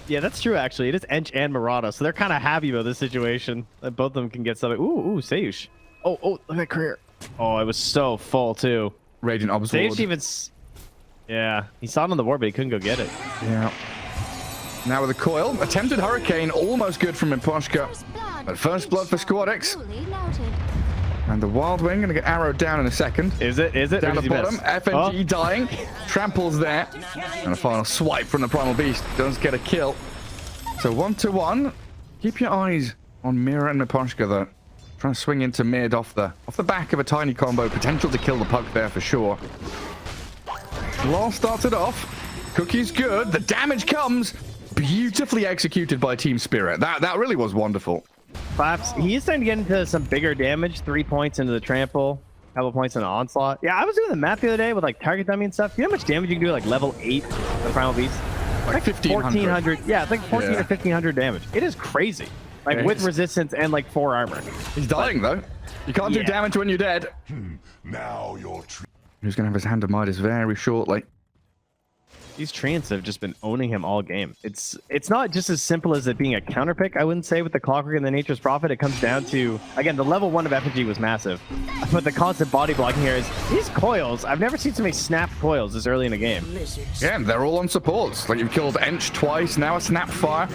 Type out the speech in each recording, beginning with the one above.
Yeah, that's true, actually. It is Ench and Murata, so they're kind of happy about this situation. That both of them can get something. Ooh, sayuw. Oh, look at that career. Oh, it was so full, too. Raging Obsword. sayuw even... Yeah, he saw it on the board, but he couldn't go get it. Yeah. Now with a coil. Attempted Hurricane. Almost good from Miposhka. But first blood for Squadix. And the Wild Wing going to get arrowed down in a second. Is it? Down the bottom. FNG dying. Tramples there. And a final swipe from the Primal Beast. Does get a kill. So 1-1. Keep your eyes on Mira and Miposhka, though. Trying to swing into mid off the back of a tiny combo. Potential to kill the puck there for sure. Larl started off. Cookie's good. The damage comes. Beautifully executed by Team Spirit. That really was wonderful. Claps. He is starting to get into some bigger damage. 3 points into the trample. Couple points in the onslaught. Yeah, I was doing the map the other day with like target dummy and stuff. You know how much damage you can do at like level 8 of the Primal Beast? Like 1,500. Yeah, it's like 14 or 1,500 damage. It is crazy. Like with resistance and like 4 armor. He's dying though. You can't do damage when you're dead. Now you're... He's going to have his hand of Midas very shortly. These treants have just been owning him all game. It's not just as simple as it being a counter pick, I wouldn't say, with the Clockwork and the Nature's Prophet. It comes down to, again, the level 1 of FNG was massive. But the constant body blocking here is these coils. I've never seen so many snap coils this early in the game. Yeah, and they're all on supports. Like, you've killed Ench twice, now a snap fire.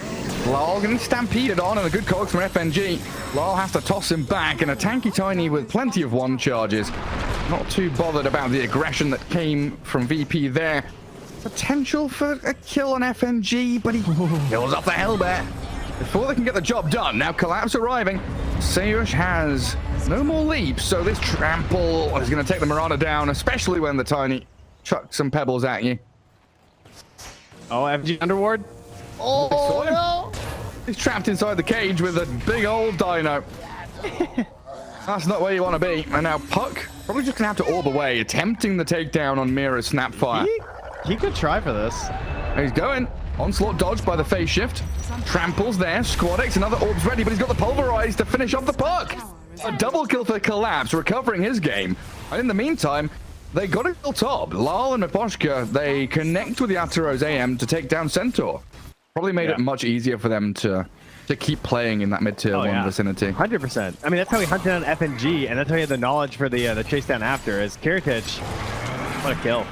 Larl getting stampeded on, and a good cogs from FNG. Larl has to toss him back, and a tanky tiny with plenty of 1 charges. Not too bothered about the aggression that came from VP there. Potential for a kill on FNG, but he kills off the Hellbear before they can get the job done. Now Collapse arriving. sayuw has no more leaps, so this trample is going to take the Marauder down, especially when the tiny chucks some pebbles at you. Oh, FNG Underward. Oh, no. He's trapped inside the cage with a big old dino. That's not where you want to be. And now Puck probably just going to have to orb away, attempting the takedown on Mira's Snapfire. He could try for this. He's going. Onslaught dodged by the phase shift. Tramples there. Squadix, another orb's ready, but he's got the Pulverize to finish off the puck. A double kill for Collapse, recovering his game. And in the meantime, they got a kill top. Larl and Miposhka, they connect with the Yatoro's AM to take down Centaur. Probably made it much easier for them to keep playing in that mid-tier 1 vicinity. 100%. I mean, that's how he hunted down FNG, and that's how he had the knowledge for the chase down after. As Kiritych, what a kill.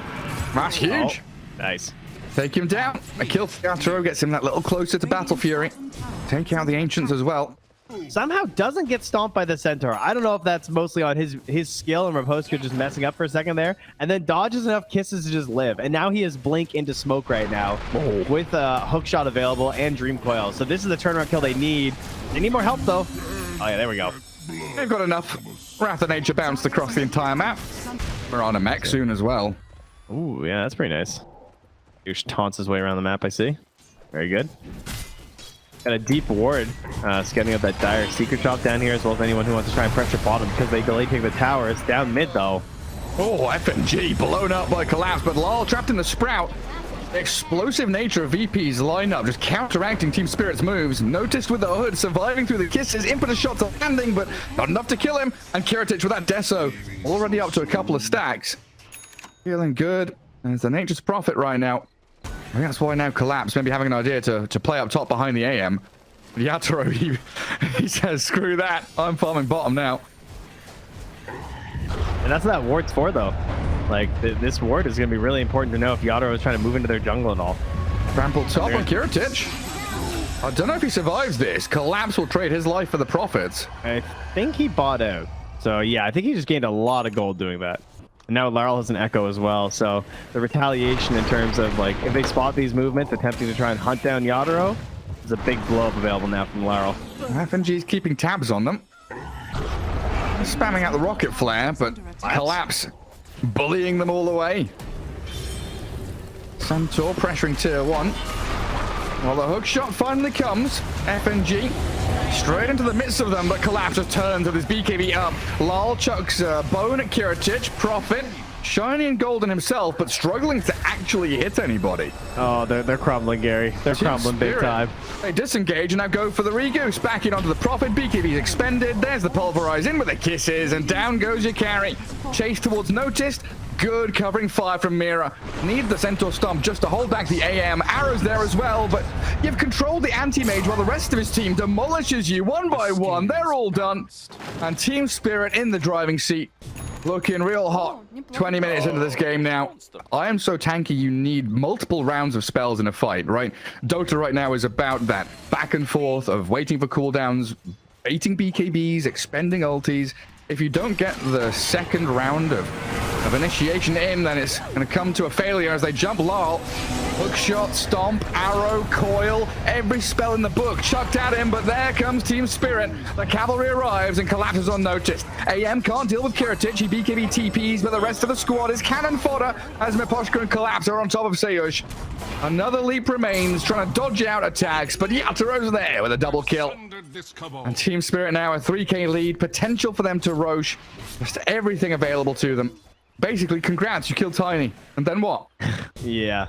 That's huge. Oh, nice. Take him down. A kill for Yatoro gets him that little closer to Battle Fury. Take out the Ancients as well. Somehow doesn't get stomped by the Centaur. I don't know if that's mostly on his skill and Miposhka just messing up for a second there. And then dodges enough kisses to just live. And now he is blink into smoke right now with a hook shot available and Dream Coil. So this is the turnaround kill they need. They need more help though. Oh yeah, there we go. They've got enough. Wrath of Nature bounced across the entire map. We're on a mech soon as well. Ooh, yeah, that's pretty nice. Douche taunts his way around the map, I see. Very good. Got a deep ward, scanning up that dire secret shop down here, as well as anyone who wants to try and pressure bottom because they delay take the tower. It's down mid, though. Oh, FNG blown up by Collapse, but Larl trapped in the Sprout. The explosive nature of VP's lineup, just counteracting Team Spirit's moves. Noticed with the hood, surviving through the kisses, impetus shot to landing, but not enough to kill him. And Kiritych with that Deso, already up to a couple of stacks. Feeling good. There's the Nature's Prophet right now. I think that's why now Collapse maybe having an idea to play up top behind the AM. But Yatoro, he says, screw that. I'm farming bottom now. And that's what that ward's for, though. Like, this ward is going to be really important to know if Yatoro is trying to move into their jungle at all. Trampled top on Kiritych. I don't know if he survives this. Collapse will trade his life for the Prophets. I think he bought out. So, yeah, I think he just gained a lot of gold doing that. And now Larl has an Echo as well, so the retaliation in terms of, like, if they spot these movements, attempting to try and hunt down Yatoro, there's a big blow-up available now from Larl. FNG's keeping tabs on them. Spamming out the rocket flare, but Collapse bullying them all the way. Centaur pressuring tier 1. Well, the hook shot finally comes. FNG straight into the midst of them, but Collapse just turns with his BKB up. Larl chucks a bone at Kiritych. Prophet, shiny and golden himself, but struggling to actually hit anybody. Oh, they're crumbling, Gary. They're crumbling big time. They disengage and now go for the Regoose. Back in onto the Prophet. BKB's expended. There's the Pulverize in with the kisses, and down goes your carry. Chase towards Noticed. Good covering fire from Mira. Need the Centaur Stomp just to hold back the AM. Arrows there as well, but you've controlled the anti-mage while the rest of his team demolishes you one by one. They're all done. And Team Spirit in the driving seat. Looking real hot. 20 minutes into this game now. I am so tanky, you need multiple rounds of spells in a fight, right? Dota right now is about that back and forth of waiting for cooldowns, baiting BKBs, expending ultis. If you don't get the second round of initiation in, then it's going to come to a failure as they jump Larl. Hook shot, stomp, arrow, coil, every spell in the book chucked at him, but there comes Team Spirit. The cavalry arrives and collapses unnoticed. AM can't deal with Kiritych. He BKB TPs, but the rest of the squad is cannon fodder as Miposhka and Collapse are on top of sayuw. Another leap remains, trying to dodge out attacks, but Yatoro's there with a double kill. And Team Spirit now a 3k lead, potential for them to roche. Just everything available to them. Basically, congrats, you killed Tiny. And then what? Yeah.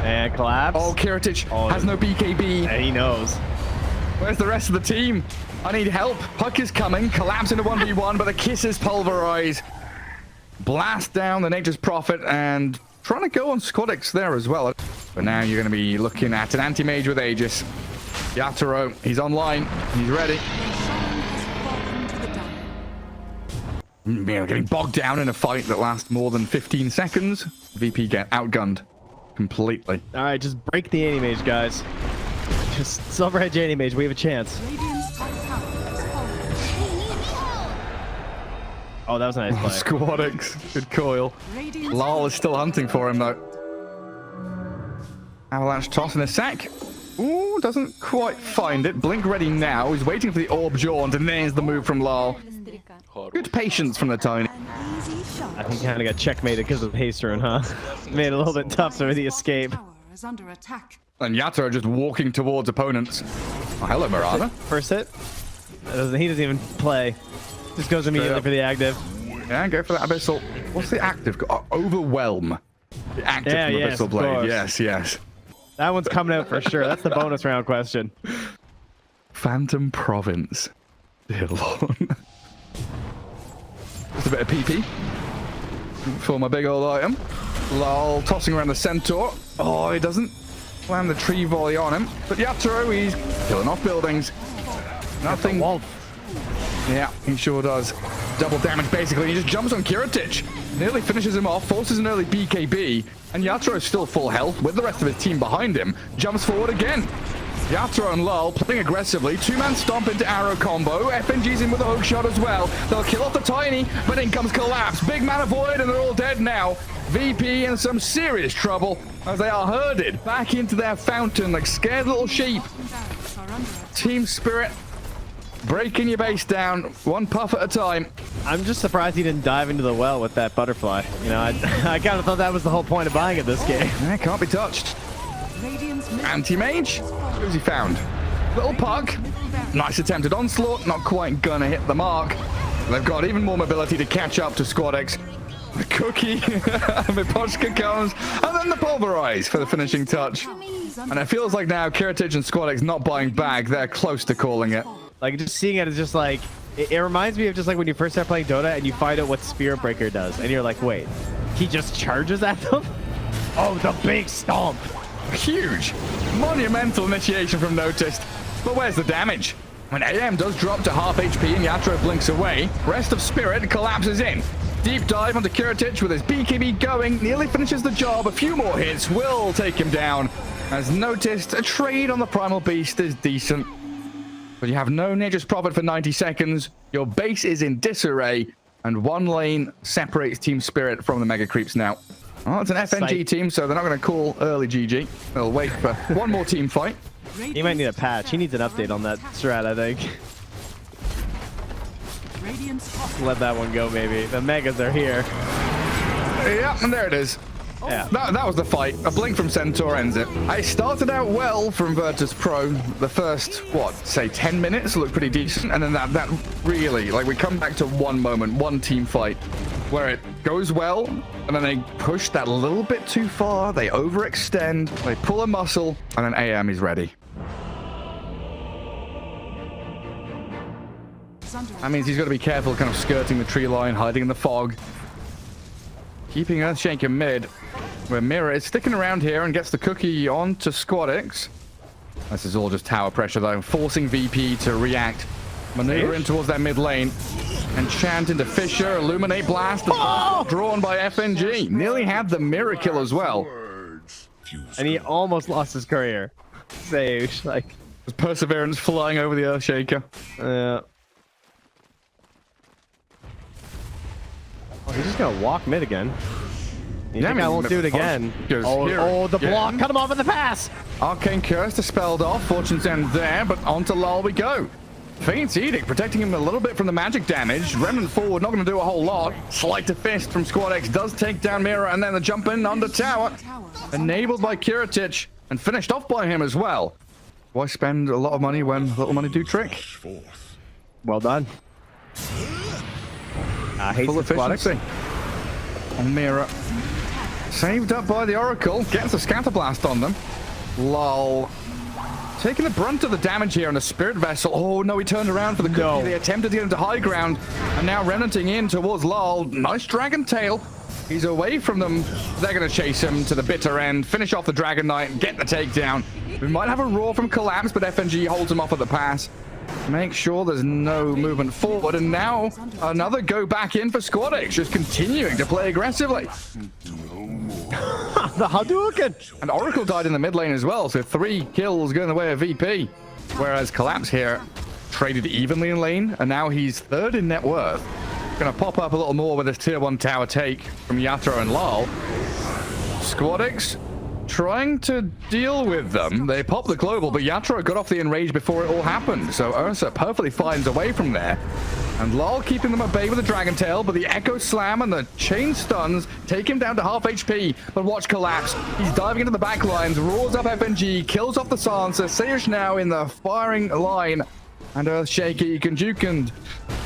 And Collapse. Oh, Kiritych has no BKB. And he knows. Where's the rest of the team? I need help. Puck is coming. Collapse into 1v1, but the kisses pulverize. Blast down the Nature's Prophet and trying to go on Squadix there as well. But now you're going to be looking at an anti-mage with Aegis. Yatoro, he's online. He's ready. Getting bogged down in a fight that lasts more than 15 seconds. VP get outgunned completely. All right, just break the anti-mage, guys. Just Silver Edge anti-mage. We have a chance. Oh, that was a nice play. Squadix. Good coil. Larl is still hunting for him, though. Avalanche toss in a sec. Ooh, doesn't quite find it. Blink ready now. He's waiting for the orb jaunt, and there's the move from Larl. Good patience from the Tiny. I think he kind of got checkmated because of haste rune, huh? Made it a little bit tough for the escape. And Yatoro just walking towards opponents. Oh, hello, Mirana. First hit. He doesn't even play. Just goes immediately for the active. Yeah, go for that Abyssal. What's the active? Oh, Overwhelm. The active from yes, Abyssal Blade. Yes, yes. That one's coming out for sure. That's the bonus round question. Phantom Province. Dear Lord. Just a bit of PP for my big old item. Larl tossing around the Centaur. Oh, he doesn't land the tree volley on him. But Yatoro, he's killing off buildings. Nothing. Yeah, he sure does. Double damage, basically. He just jumps on Kiritych. Nearly finishes him off, forces an early BKB. And Yatoro is still full health with the rest of his team behind him. Jumps forward again. Yatoro and Larl playing aggressively. Two-man stomp into arrow combo. FNG's in with a hook shot as well. They'll kill off the Tiny, but in comes Collapse. Big mana void, and they're all dead now. VP in some serious trouble as they are herded back into their fountain like scared little sheep. Team Spirit breaking your base down one puff at a time. I'm just surprised he didn't dive into the well with that butterfly. You know, I kind of thought that was the whole point of buying it this game. That can't be touched. Anti-mage. Who's he found? Little Puck. Nice attempted onslaught. Not quite gonna hit the mark. They've got even more mobility to catch up to Squadix. The cookie. Miposhka comes. And then the pulverize for the finishing touch. And it feels like now Kiritych and Squadix not buying back. They're close to calling it. Like, just seeing it is just like... It reminds me of just like when you first start playing Dota and you find out what Spirit Breaker does. And you're like, wait, he just charges at them? Oh, the big stomp. Huge. Monumental initiation from Noticed. But where's the damage? When AM does drop to half HP and Yatoro blinks away, rest of Spirit collapses in. Deep dive onto Kiritych with his BKB going, nearly finishes the job. A few more hits will take him down. As Noticed, a trade on the Primal Beast is decent. But you have no Nature's Prophet for 90 seconds. Your base is in disarray. And one lane separates Team Spirit from the Mega Creeps now. Well, it's an FNG team, so they're not going to call early GG. They'll wait for one more team fight. He might need a patch. He needs an update on that strat, I think. Let that one go, maybe. The Megas are here. Yeah, and there it is. Yeah. That was the fight. A blink from Centaur ends it. I started out well from Virtus Pro. The first, what, say 10 minutes looked pretty decent. And then that really, like, we come back to one moment, one team fight, where it goes well, and then they push that a little bit too far. They overextend, they pull a muscle, and then AM is ready. That means he's got to be careful, kind of skirting the tree line, hiding in the fog. keeping Earthshaker mid, where Mira is sticking around here and gets the cookie on to Squadix. This is all just tower pressure, though, forcing VP to react. Maneuvering towards that mid lane. Enchant into Fisher, Illuminate Blast, drawn by FNG. Nearly had the Mira kill as well. And he almost lost his career. sayuw, like... Perseverance flying over the Earthshaker. Oh, he's just gonna walk mid again. You think I won't do it again? Oh, the block! Cut him off with the pass! Arcane Curse dispelled off. Fortune's End there, but onto Larl we go. Faint's Edict, protecting him a little bit from the magic damage. Remnant forward, not going to do a whole lot. Sleight of Fist from Squadix does take down Mira, and then the jump in under tower. Enabled by Kiritych, and finished off by him as well. Why spend a lot of money when little money do trick? Well done. I hate full efficiency. On Mira. Saved up by the Oracle. Gets a Scatter Blast on them. Lol. Taking the brunt of the damage here on the Spirit Vessel. Oh, no, he turned around for the cookie. They attempted to get into high ground. And now Remnanting in towards Larl. Nice Dragon Tail. He's away from them. They're going to chase him to the bitter end. Finish off the Dragon Knight. Get the takedown. We might have a roar from Collapse, but FNG holds him off at the pass. Make sure there's no movement forward. And now another go back in for Squadix. Just continuing to play aggressively. The Hadouken! And Oracle died in the mid lane as well, so 3 kills going the way of VP. Whereas Collapse here traded evenly in lane, and now he's 3rd in net worth. Gonna pop up a little more with this tier 1 tower take from Yatoro and Larl. Squadix trying to deal with them. They pop the global, but Yatoro got off the enrage before it all happened. So Ursa perfectly finds a way from there. And Larl keeping them at bay with the Dragon Tail, but the Echo Slam and the Chain Stuns take him down to half HP. But watch Collapse. He's diving into the back lines, roars up FNG, kills off the Silencer. sayuw now in the firing line. And Earthshaker, you can juke and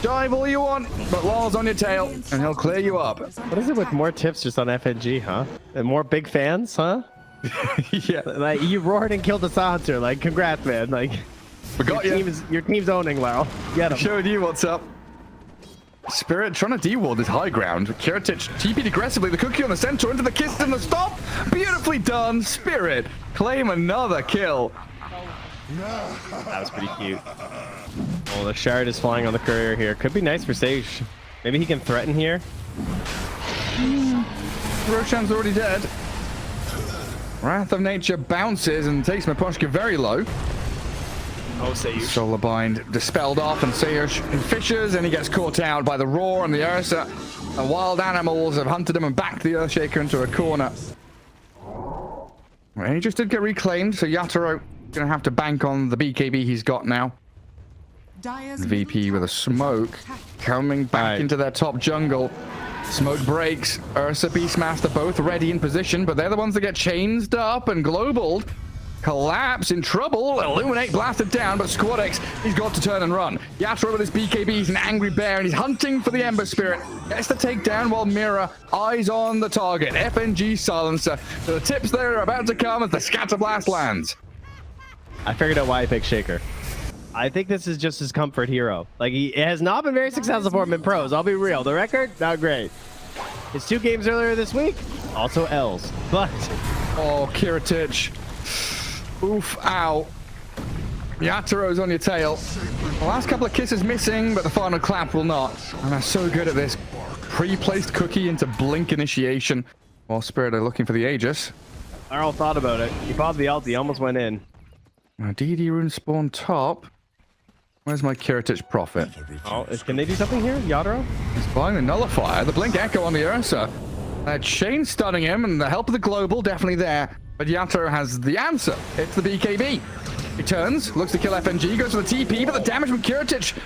dive all you want, but Larl's on your tail, and he'll clear you up. What is it with more tips just on FNG, huh? And more big fans, huh? Yeah. Like, you roared and killed the Silencer. Like, congrats, man. Like, your team's owning, Larl. Get him. Showed you what's up. Spirit trying to de-ward this high ground. Kiritych TP'd aggressively. The cookie on the center into the kiss and the stop. Beautifully done. Spirit claim another kill. That was pretty cute. Oh, the shard is flying on the courier here. Could be nice for sayuw. Maybe he can threaten here. Roshan's already dead. Wrath of Nature bounces and takes Miposhka very low. Oh, sayuw. Solar Bind dispelled off, and sayuw fishers, and he gets caught out by the roar and the Ursa. The wild animals have hunted him and backed the Earthshaker into a corner. Well, he just did get reclaimed, so Yatoro gonna have to bank on the BKB he's got now. VP with a smoke coming back into their top jungle. Smoke breaks. Ursa, Beastmaster both ready in position, but they're the ones that get changed up and globaled. Collapse in trouble. Illuminate blasted down, but Squadix, he's got to turn and run. Yatoro with his BKB, he's an angry bear, and he's hunting for the Ember Spirit. Gets the takedown while Mira eyes on the target. FNG Silencer. So the tips there are about to come as the Scatter Blast lands. I figured out why I picked Shaker. I think this is just his comfort hero. Like, he has not been very successful for him in pros. I'll be real. The record, not great. His 2 games earlier this week, also L's. But... oh, Kiritych. Oof, ow. Yatoro's on your tail. The last couple of kisses missing, but the final clap will not. And they're so good at this. Pre-placed cookie into blink initiation. While Spirit are looking for the Aegis. Larl thought about it. He popped the ult. He almost went in. Now, DD rune spawn top. Where's my Kiritych Prophet? Oh, can they do something here? Yatoro? He's buying the Nullifier. The Blink Echo on the Ursa. Chain stunning him, and the help of the Global definitely there. But Yatoro has the answer. It's the BKB. He turns, looks to kill FNG, goes for the TP, but the damage from Kiritych.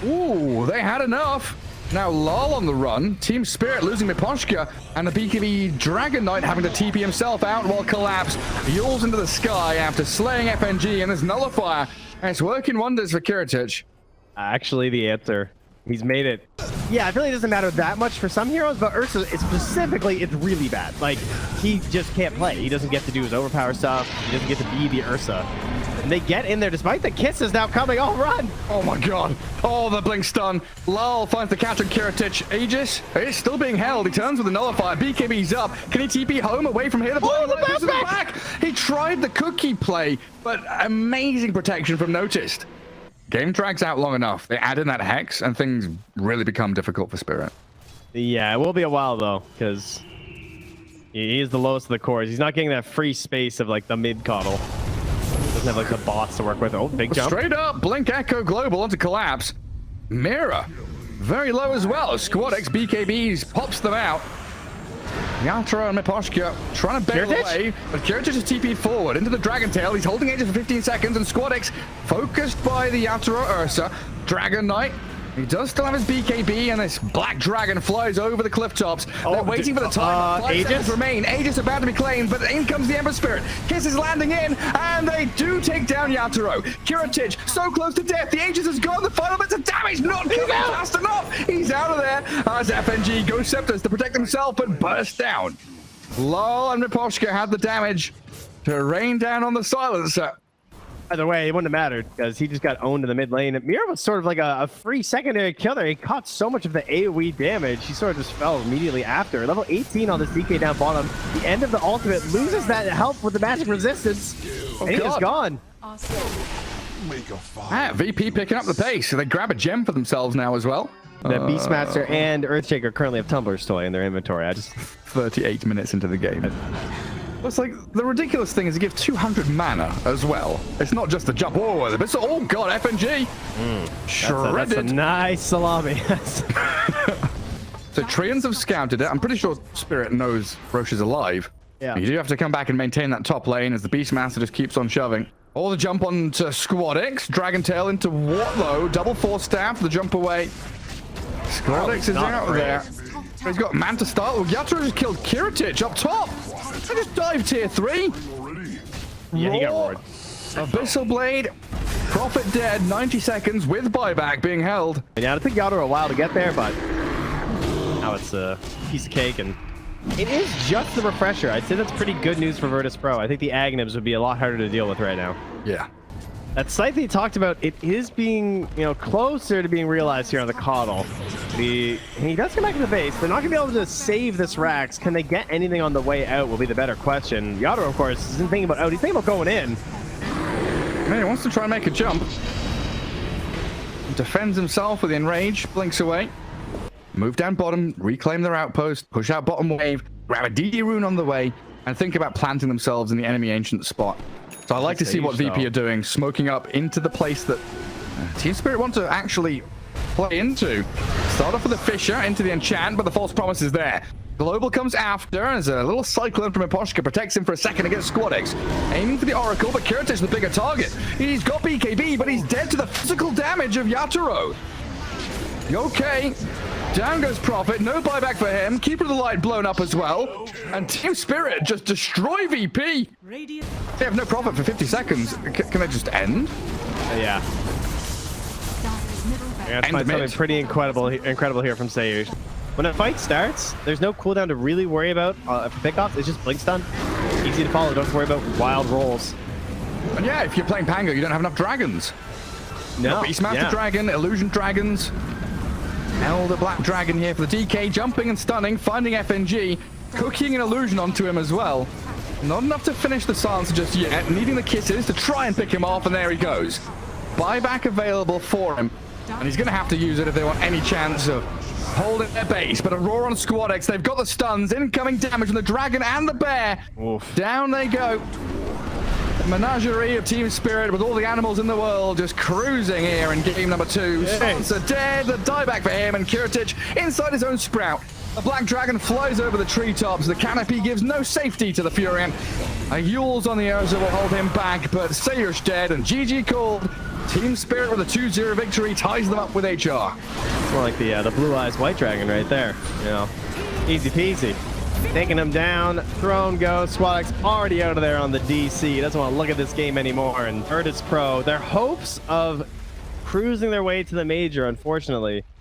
Ooh, they had enough. Now Larl on the run. Team Spirit losing Miposhka, and the BKB Dragon Knight having to TP himself out while Collapse yawls into the sky after slaying FNG and this Nullifier. And it's working wonders for Kiritych. Actually, the answer. He's made it. Yeah, it really doesn't matter that much for some heroes, but Ursa, specifically, it's really bad. Like, he just can't play. He doesn't get to do his overpower stuff. He doesn't get to be the Ursa. And they get in there despite the kisses now coming. Oh, run! Oh my god. Oh, the blink stun. Larl finds the catch on Kiritych. Aegis is still being held. He turns with a nullifier. BKB's up. Can he TP home away from here? The back. He tried the cookie play, but amazing protection from Noticed. Game drags out long enough. They add in that Hex, and things really become difficult for Spirit. Yeah, it will be a while, though, because he is the lowest of the cores. He's not getting that free space of, like, the mid-coddle. Doesn't have, like, the boss to work with. Oh, big jump. Straight up, Blink Echo Global onto Collapse. Mira, very low as well. Squad X BKBs pops them out. Yatoro and Miposhka trying to bail away, but Kiritych is TP'd forward into the Dragon Tail. He's holding Aegis for 15 seconds, and Squad X focused by the Yatoro Ursa. Dragon Knight, he does still have his BKB, and this Black Dragon flies over the cliff tops. They're waiting for the time. 5 seconds remain. Aegis about to be claimed, but in comes the Ember Spirit. Kiss is landing in, and they do take down Yatoro. Kiritych, so close to death. The Aegis has gone. The final bits of damage not coming fast enough. He's out of there as FNG goes Scepters to protect himself, but burst down. Larl and Miposhka had the damage to rain down on the silencer. Either way, it wouldn't have mattered because he just got owned in the mid lane. Mira was sort of like a free secondary kill there. He caught so much of the AoE damage. He sort of just fell immediately after. Level 18 on this DK down bottom. The end of the ultimate loses that help with the magic resistance. And he is gone. VP picking up the pace. So they grab a gem for themselves now as well. The Beastmaster and Earthshaker currently have Tumblr's toy in their inventory. 38 minutes into the game. It's like the ridiculous thing is to give 200 mana as well. It's not just the jump. Oh, but oh god, FNG shredded. That's a nice salami. So Treants have scouted it. I'm pretty sure Spirit knows Roche is alive. Yeah. You do have to come back and maintain that top lane as the Beastmaster just keeps on shoving. All the jump onto Squad X. Dragon Tail into what though? Double force staff. The jump away. Squad X is out there. He's got man to start. Well, Yatoro just killed Kiritych up top. I just dived tier 3. Yeah, he got roared. Abyssal Blade. Prophet dead. 90 seconds with buyback being held. Yeah, it took Yatoro a while to get there, but now it's a piece of cake, and it is just the refresher. I'd say that's pretty good news for Virtus Pro. I think the Agnibs would be a lot harder to deal with right now. Yeah. That site that you talked about, it is being, closer to being realized here on the Coddle. He does come back to the base. They're not going to be able to save this Rax. Can they get anything on the way out will be the better question. Yatoro, of course, isn't thinking about out. He's thinking about going in. Man, he wants to try and make a jump. He defends himself with Enrage. Blinks away. Move down bottom. Reclaim their outpost. Push out bottom wave. Grab a DD rune on the way. And think about planting themselves in the enemy ancient spot. So I like to see what VP are doing, smoking up into the place that Team Spirit want to actually play into. Start off with a Fisher into the enchant, but the false promise is there. Global comes after, as a little cyclone from Miposhka protects him for a second against Squad X. Aiming for the Oracle, but Kiritych the bigger target. He's got BKB, but he's dead to the physical damage of Yatoro. Okay. Down goes Prophet, no buyback for him. Keeper of the Light blown up as well. And Team Spirit just destroy VP. They have no Prophet for 50 seconds. Can they just end? Yeah. That's something pretty incredible here from sayuw. When a fight starts, there's no cooldown to really worry about for pickoffs. It's just blink stun. Easy to follow. Don't have to worry about wild rolls. And yeah, if you're playing Pango, you don't have enough dragons. No. Beastmaster Dragon, Illusion Dragons. Elder Black Dragon here for the DK, jumping and stunning, finding FNG, cooking an illusion onto him as well. Not enough to finish the silencer just yet, needing the kisses to try and pick him off, and there he goes. Buyback available for him, and he's going to have to use it if they want any chance of holding their base. But Aurora on Squad X, they've got the stuns, incoming damage from the Dragon and the Bear. Oof. Down they go. The menagerie of Team Spirit with all the animals in the world just cruising here in game number 2. Silencer dead, the dieback for him, and Kiritych inside his own sprout. The Black Dragon flies over the treetops. The canopy gives no safety to the Furion. A Yule's on the Urza will hold him back, but sayuw's dead, and GG called. Team Spirit with a 2-0 victory ties them up with HR. It's more like the Blue Eyes White Dragon right there. Easy peasy. Taking him down. Throne goes. Squad X already out of there on the DC. Doesn't want to look at this game anymore. And Virtus Pro, their hopes of cruising their way to the major, unfortunately,